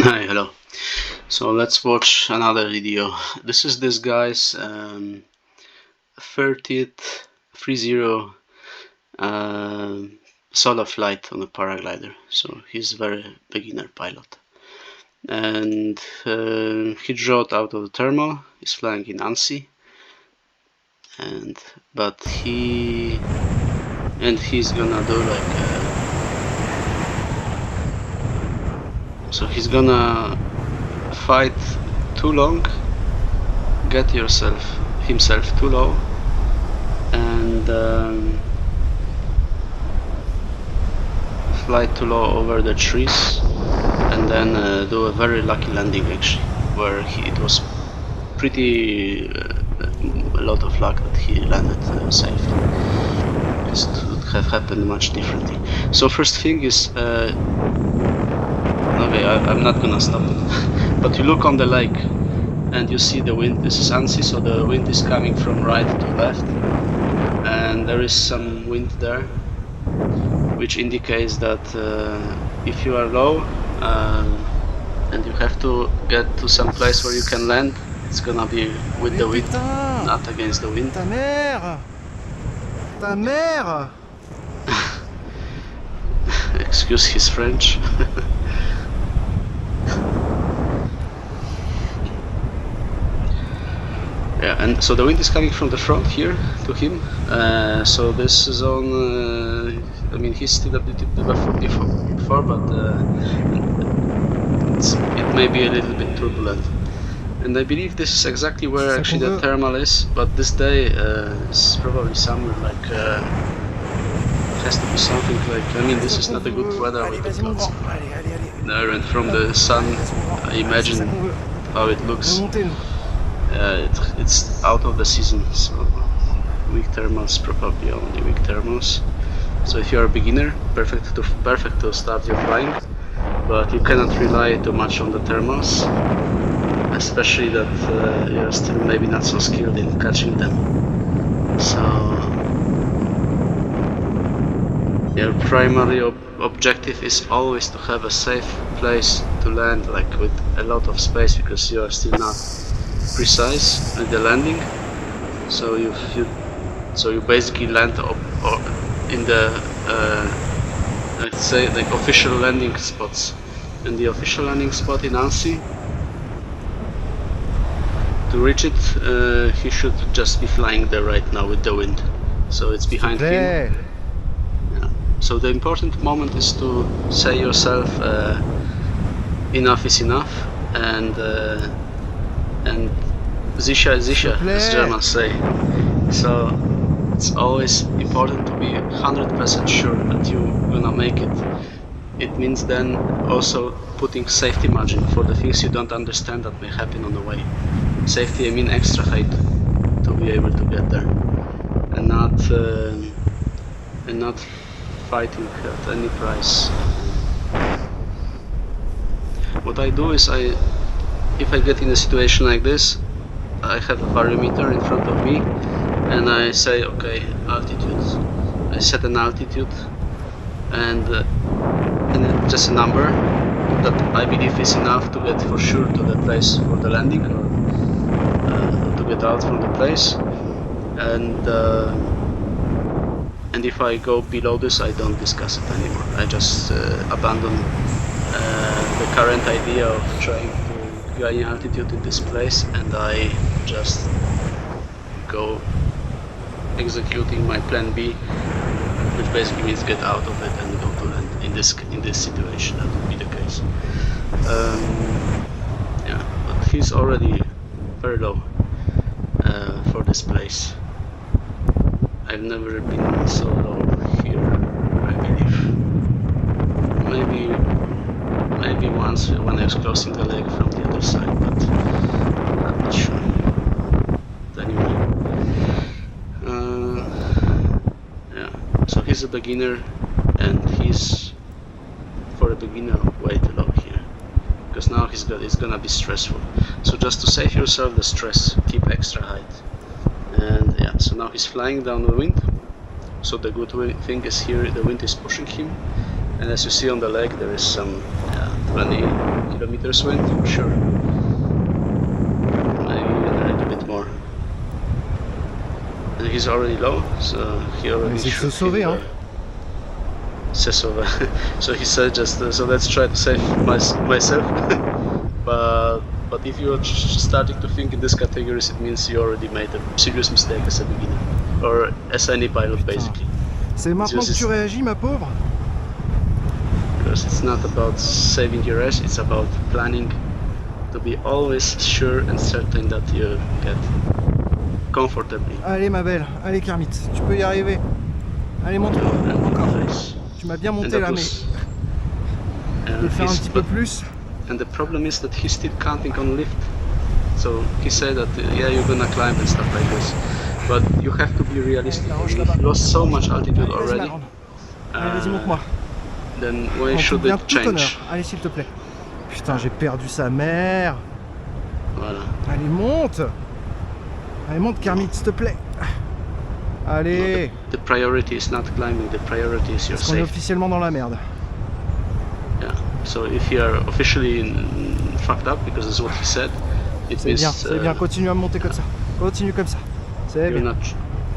Hi, hello. So let's watch another video. This is this guy's 30th 30 solo flight on a paraglider. So he's a very beginner pilot, and he dropped out of the thermal. He's flying in ANSI, but he's gonna do like so he's gonna fight too long, get himself too low, and fly too low over the trees, and then do a very lucky landing actually, where it was pretty a lot of luck that he landed safely. This would have happened much differently. So first thing is okay, I'm not gonna stop it. But you look on the lake and you see the wind. This is ANSI, so the wind is coming from right to left, and there is some wind there, which indicates that if you are low and you have to get to some place where you can land, it's gonna be with the wind, not against the wind. Ta mère! Ta mère! Excuse his French. Yeah, and so the wind is coming from the front here to him. So this zone, I mean, he's still a bit before, but it may be a little bit turbulent. And I believe this is exactly where actually the thermal is, but this day is probably somewhere like it has to be something like, I mean, this is not a good weather with the clouds there, and from the sun I imagine how it looks. It's out of the season, so weak thermals, probably only weak thermals. So if you are a beginner, perfect to start your flying, but you cannot rely too much on the thermals, especially that you're still maybe not so skilled in catching them. So your primary objective is always to have a safe place to land, like with a lot of space, because you are still not precise with the landing. So you basically land in the let's say the official landing spots. And the official landing spot in ANSI, to reach it, he should just be flying there right now with the wind. So it's behind him. Yeah. So the important moment is to say yourself, enough is enough, and sicher ist sicher, as Germans say. So it's always important to be 100% sure that you're gonna make it. It means then also putting safety margin for the things you don't understand that may happen on the way. Safety, I mean extra height to be able to get there, and not fighting at any price. What I do is if I get in a situation like this, I have a variometer in front of me, and I say, okay, altitude. I set an altitude, and just a number that I believe is enough to get for sure to the place for the landing, or to get out from the place. And if I go below this, I don't discuss it anymore. I just abandon the current idea of trying to gain altitude in this place, and I just go executing my plan B, which basically means get out of it and go to land. In this situation, that would be the case. Yeah, but he's already very low for this place. I've never been so low here, I believe. Maybe once when I was crossing the lake from the other side, but I'm not sure. But anyway, yeah. So he's a beginner, and he's, for a beginner, way too low here, because now it's gonna be stressful. So just to save yourself the stress, keep extra height. And yeah, so now he's flying down the wind. So the good thing is here the wind is pushing him, and as you see on the lake there is some 20 kilometers wind, sure. Maybe even a little bit more. And he's already low, so he already should se sauver, hein. Se sauver. So he said just, so let's try to save myself. But if you're starting to think in these categories, it means you already made a serious mistake as a beginner. Or as any pilot, basically. C'est maintenant que tu réagis, ma pauvre. Because it's not about saving your ass, it's about planning to be always sure and certain that you get comfortably. Allez ma belle, allez Kermit, tu peux y arriver. Allez monte-moi, encore. Tu m'as bien monté là, mais je peux faire un petit peu plus. And the problem is that he's still counting on lift. So he said that yeah, you're gonna climb and stuff like this. But you have to be realistic. You've lost so much altitude already. Allez, vas-y, monte-moi. Then why should it change? Allez, s'il te plaît. Putain, j'ai perdu sa mère. Voilà. Allez, monte. Allez, monte, Kermit, s'il te plaît. Allez. No, the priority is not climbing. The priority is your safety. On est officiellement dans la merde. Yeah. So if you are officially fucked up, because that's what he said, it means. C'est bien. Continue à monter comme ça. Continue comme ça. C'est bien. You're not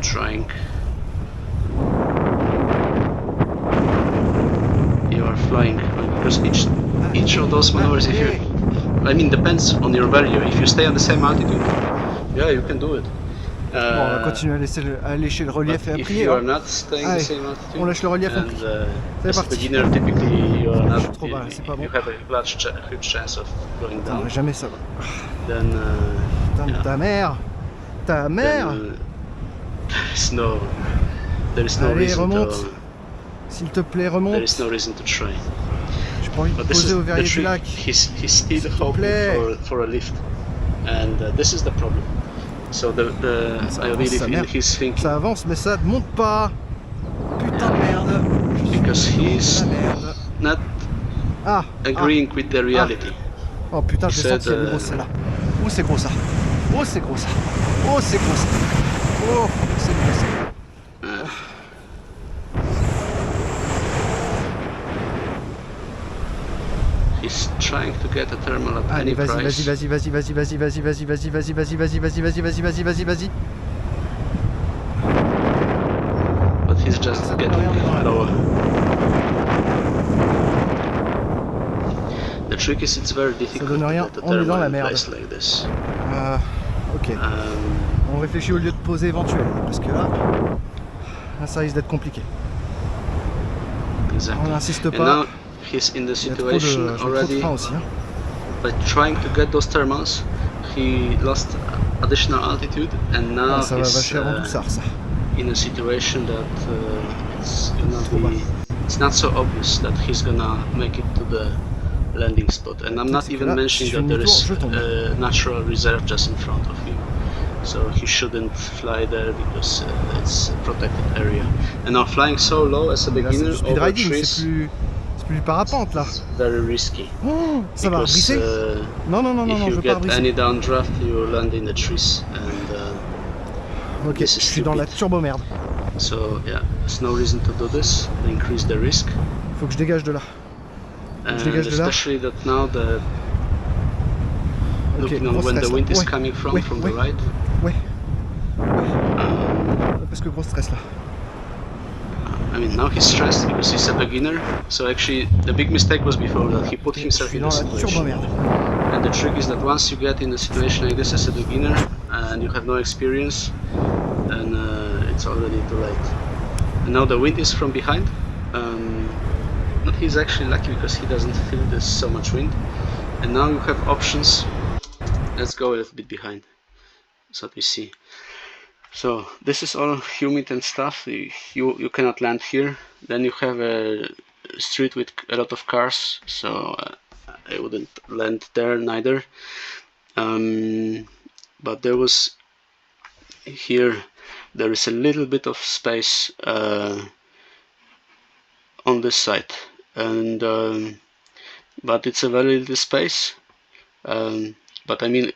trying. You are flying, because each of those maneuvers, if you, I mean, depends on your value. If you stay on the same altitude, yeah, you can do it. Bon, on va continuer à lécher le relief et à prier. If you are not staying the same altitude, on lâche le relief et as a beginner, typically you are not. Trop bas, c'est pas bon. You have a huge chance of going down. Jamais ça va. Then, putain, yeah. Ta mère. There is no Allez, reason remonte. to. S'il te plaît, remonte. There is no reason to try. J'ai pas envie de poser au verrier du lac. He's still hoping for a lift, and this is the problem. So I really feel he's thinking. Ça avance, mais ça ne monte pas. Putain de merde. Because he's not agreeing with the reality. Oh putain, je l'ai senti, elle est grosse celle-là. Oh, c'est gros ça. Oh, c'est gros ça. Oh, c'est gros ça. Oh, c'est gros ça. He's trying to get a thermal at any price. Vas-y. But he's just getting lower. The trick is it's very difficult to get a thermal in place like this. Ok. On réfléchit au lieu de poser éventuel, parce que là ça risque d'être compliqué. Exactly. On n'insiste pas. And now he's in the situation already. By trying to get those thermals, he lost additional altitude, and now he's in a situation that it's not so obvious that he's gonna make it to the landing spot. And I'm not even mentioning that there is a natural reserve just in front of him. So he shouldn't fly there because it's a protected area. And now flying so low as a beginner over trees, c'est plus du parapente là. Very risky. Oh, ça va brisser. Non, if je you veux pas get briser. any downdraft, you land in the trees, and ok, je suis dans la turbo merde. So yeah, there's no reason to do this. Increase the risk. Faut que je dégage de là. And especially that now the looking on when the wind is coming from the right. Ouais. Parce que gros stress là. I mean, now he's stressed because he's a beginner. So actually, the big mistake was before that he put himself in the situation. And the trick is that once you get in a situation like this as a beginner and you have no experience, then it's already too late. And now the wind is from behind. But he's actually lucky because he doesn't feel there's so much wind. And now you have options. Let's go a little bit behind. That's what we see. So this is all humid and stuff. You cannot land here. Then you have a street with a lot of cars, so I wouldn't land there neither. But there was here. There is a little bit of space on this side, and but it's a very little space. But I mean,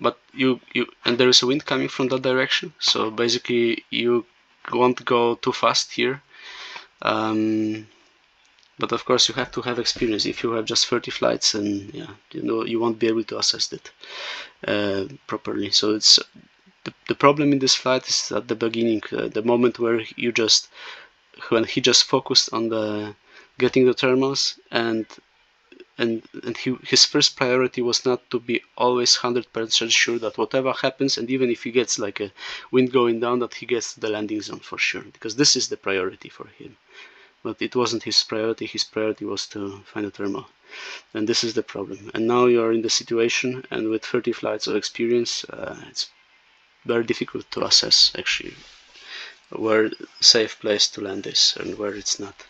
and there is a wind coming from that direction, so basically you won't go too fast here. But of course you have to have experience. If you have just 30 flights, and yeah, you won't be able to assess it properly. So it's the problem in this flight is at the beginning, the moment where when he just focused on the getting the thermals, and his first priority was not to be always 100% sure that whatever happens, and even if he gets like a wind going down, that he gets to the landing zone for sure, because this is the priority for him. But it wasn't his priority. His priority was to find a thermal, and this is the problem. And now you are in the situation, and with 30 flights of experience, it's very difficult to assess actually where safe place to land is and where it's not.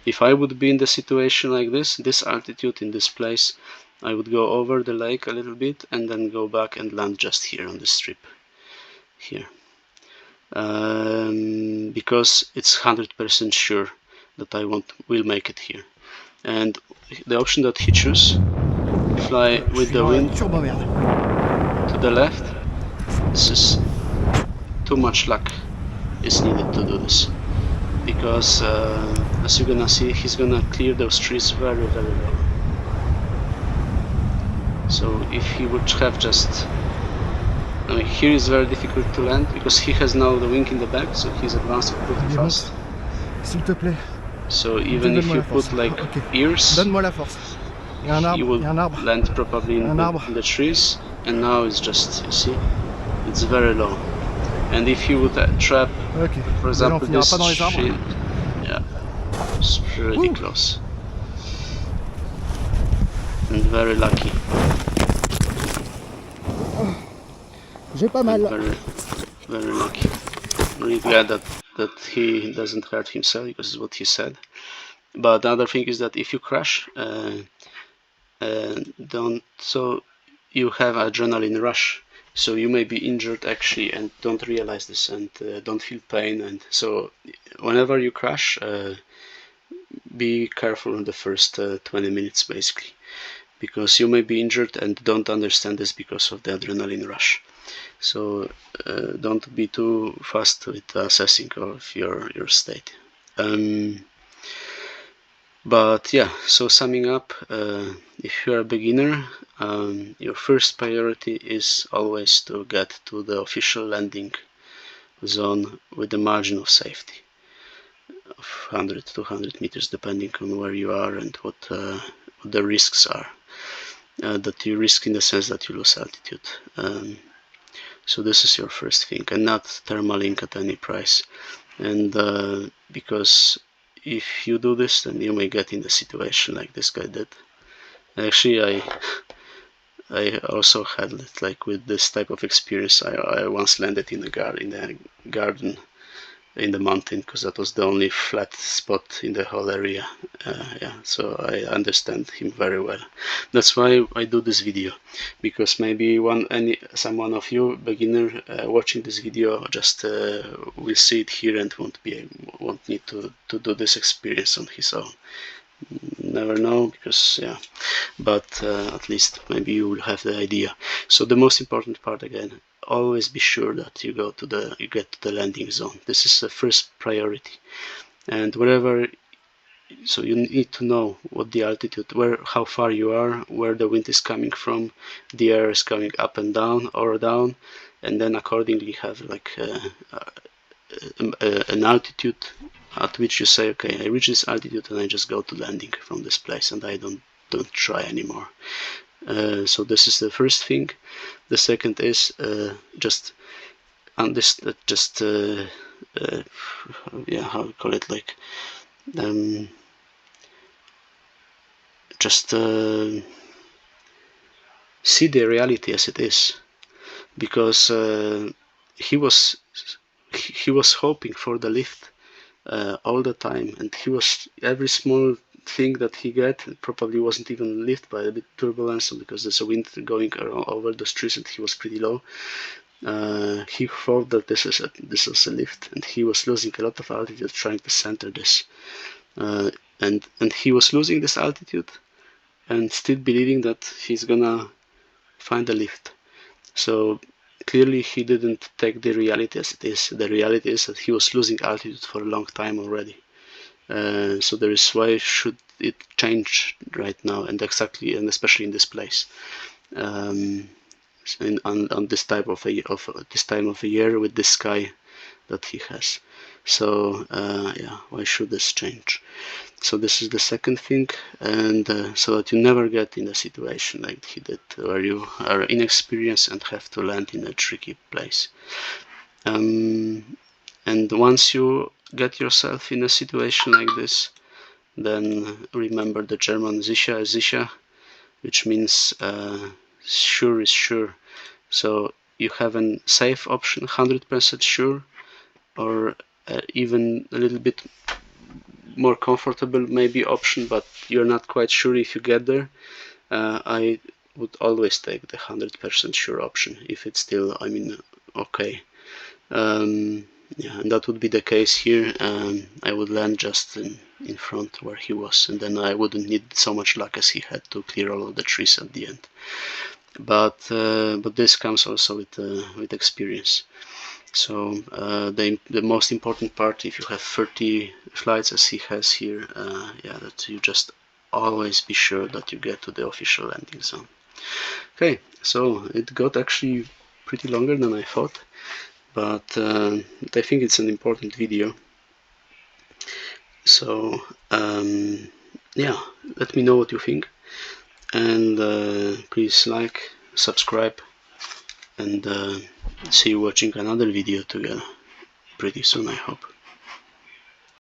If I would be in the situation like this altitude in this place, I would go over the lake a little bit and then go back and land just here on the strip here, because it's 100% sure that I will make it here. And the option that he chose, fly with the wind to the left, this is too much luck is needed to do this, because as you're gonna see, he's gonna clear those trees very, very low. So if he would have just, I mean, here is very difficult to land because he has now the wing in the back, so he's advancing pretty fast. S'il te plaît. So even if you put like ears, donne-moi la force. You will land probably in the trees, and now it's just, you see, it's very low. And if you would trap, for example, this tree, yeah, it's pretty close. And very lucky. J'ai pas mal. Very, very lucky. I'm really glad that he doesn't hurt himself, because it's what he said. But the other thing is that if you crash, so you have adrenaline rush. So you may be injured actually and don't realize this, and don't feel pain. And so whenever you crash, be careful in the first 20 minutes basically, because you may be injured and don't understand this because of the adrenaline rush. So don't be too fast with assessing of your state. But yeah, so summing up, if you're a beginner, your first priority is always to get to the official landing zone with the margin of safety of 100 to 200 meters, depending on where you are and what the risks are that you risk, in the sense that you lose altitude. So this is your first thing, and not thermaling at any price. And because if you do this, then you may get in the situation like this guy did. Actually, I also had it, like with this type of experience. I once landed in a garden in the mountain, because that was the only flat spot in the whole area. Yeah, so I understand him very well. That's why I do this video, because maybe someone of you beginner watching this video just will see it here and won't need to do this experience on his own. Never know, because yeah, but at least maybe you will have the idea. So the most important part, again, always be sure that you get to the landing zone. This is the first priority. And so you need to know what the altitude, how far you are, where the wind is coming from, the air is coming up and down or down, and then accordingly have like an altitude at which you say, okay, I reach this altitude and I just go to landing from this place, and I don't try anymore. So this is the first thing. The second is just understand, yeah, how we call it, like just see the reality as it is, because he was hoping for the lift all the time, and every small thing that he got probably wasn't even lift by a bit turbulence, because there's a wind going over the trees and he was pretty low. He thought that this was a lift, and he was losing a lot of altitude trying to center this, and he was losing this altitude and still believing that he's gonna find a lift. So clearly he didn't take the reality as it is. The reality is that he was losing altitude for a long time already. So there is why it changed right now, and exactly, and especially in this place, on this type of this time of the year with this sky that he has. So yeah, why should this change? So this is the second thing, and so that you never get in a situation like he did, where you are inexperienced and have to land in a tricky place. And once you get yourself in a situation like this, then remember the German sicher ist sicher, which means sure is sure. So you have a safe option, 100% sure, or even a little bit more comfortable maybe option, but you're not quite sure if you get there. I would always take the 100% sure option if it's still, I mean, okay. Yeah, and that would be the case here. I would land just in front where he was, and then I wouldn't need so much luck as he had to clear all of the trees at the end. But this comes also with experience. So the most important part, if you have 30 flights as he has here, yeah, that you just always be sure that you get to the official landing zone. Okay, so it got actually pretty longer than I thought, but I think it's an important video. So yeah, let me know what you think, and please like, subscribe, and see you watching another video together pretty soon, I hope.